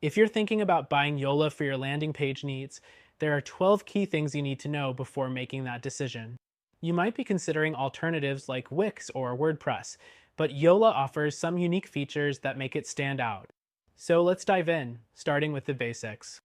If you're thinking about buying Yola for your landing page needs, there are 12 key things you need to know before making that decision. You might be considering alternatives like Wix or WordPress, but Yola offers some unique features that make it stand out. So let's dive in, starting with the basics.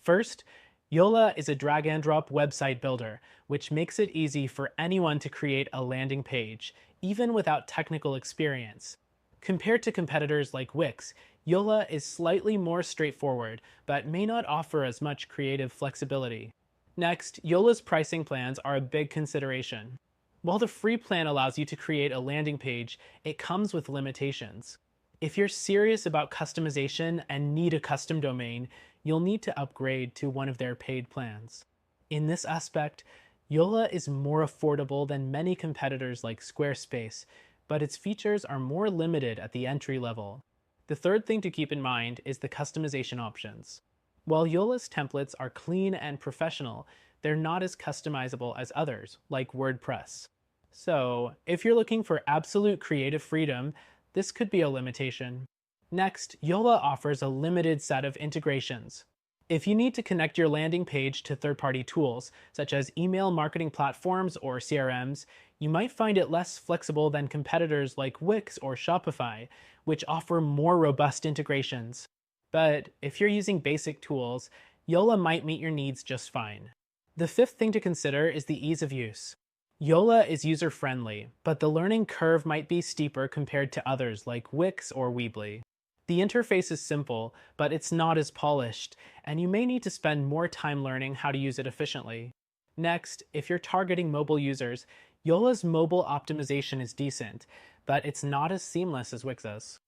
First, Yola is a drag and drop website builder, which makes it easy for anyone to create a landing page, even without technical experience. Compared to competitors like Wix, Yola is slightly more straightforward, but may not offer as much creative flexibility. Next, Yola's pricing plans are a big consideration. While the free plan allows you to create a landing page, it comes with limitations. If you're serious about customization and need a custom domain, you'll need to upgrade to one of their paid plans. In this aspect, Yola is more affordable than many competitors like Squarespace, but its features are more limited at the entry level. The third thing to keep in mind is the customization options. While Yola's templates are clean and professional, they're not as customizable as others, like WordPress. So, if you're looking for absolute creative freedom, this could be a limitation. Next, Yola offers a limited set of integrations. If you need to connect your landing page to third-party tools, such as email marketing platforms or CRMs, you might find it less flexible than competitors like Wix or Shopify, which offer more robust integrations. But if you're using basic tools, Yola might meet your needs just fine. The fifth thing to consider is the ease of use. Yola is user-friendly, but the learning curve might be steeper compared to others like Wix or Weebly. The interface is simple, but it's not as polished, and you may need to spend more time learning how to use it efficiently. Next, if you're targeting mobile users, Yola's mobile optimization is decent, but it's not as seamless as Wix's.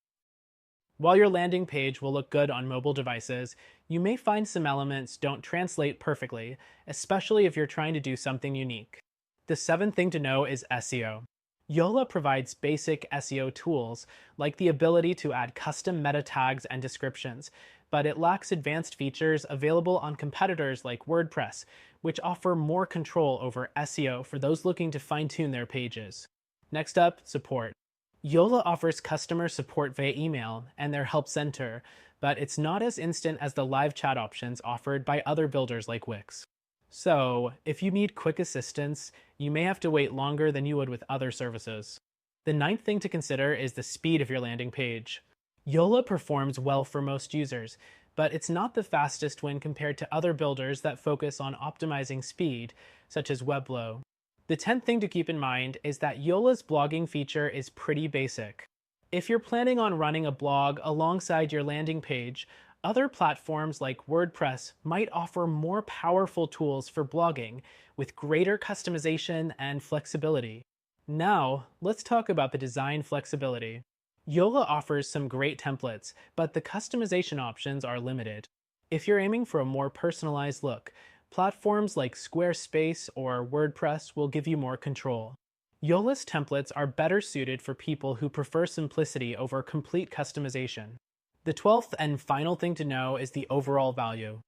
While your landing page will look good on mobile devices, you may find some elements don't translate perfectly, especially if you're trying to do something unique. The seventh thing to know is SEO. Yola provides basic SEO tools, like the ability to add custom meta tags and descriptions, but it lacks advanced features available on competitors like WordPress, which offer more control over SEO for those looking to fine-tune their pages. Next up, support. Yola offers customer support via email and their help center, but it's not as instant as the live chat options offered by other builders like Wix. So, if you need quick assistance, you may have to wait longer than you would with other services. The ninth thing to consider is the speed of your landing page. Yola performs well for most users, but it's not the fastest when compared to other builders that focus on optimizing speed, such as Webflow. The 10th thing to keep in mind is that Yola's blogging feature is pretty basic. If you're planning on running a blog alongside your landing page, other platforms like WordPress might offer more powerful tools for blogging with greater customization and flexibility. Now, let's talk about the design flexibility. Yola offers some great templates, but the customization options are limited. If you're aiming for a more personalized look, platforms like Squarespace or WordPress will give you more control. Yola's templates are better suited for people who prefer simplicity over complete customization. The 12th and final thing to know is the overall value.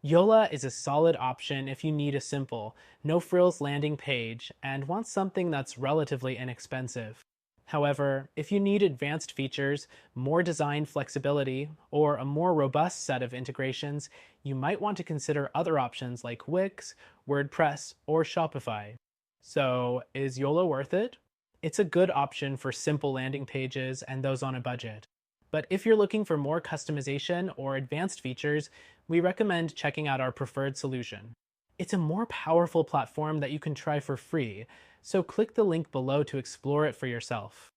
Yola is a solid option if you need a simple, no-frills landing page and want something that's relatively inexpensive. However, if you need advanced features, more design flexibility, or a more robust set of integrations, you might want to consider other options like Wix, WordPress, or Shopify. So, is Yola worth it? It's a good option for simple landing pages and those on a budget. But if you're looking for more customization or advanced features, we recommend checking out our preferred solution. It's a more powerful platform that you can try for free, so click the link below to explore it for yourself.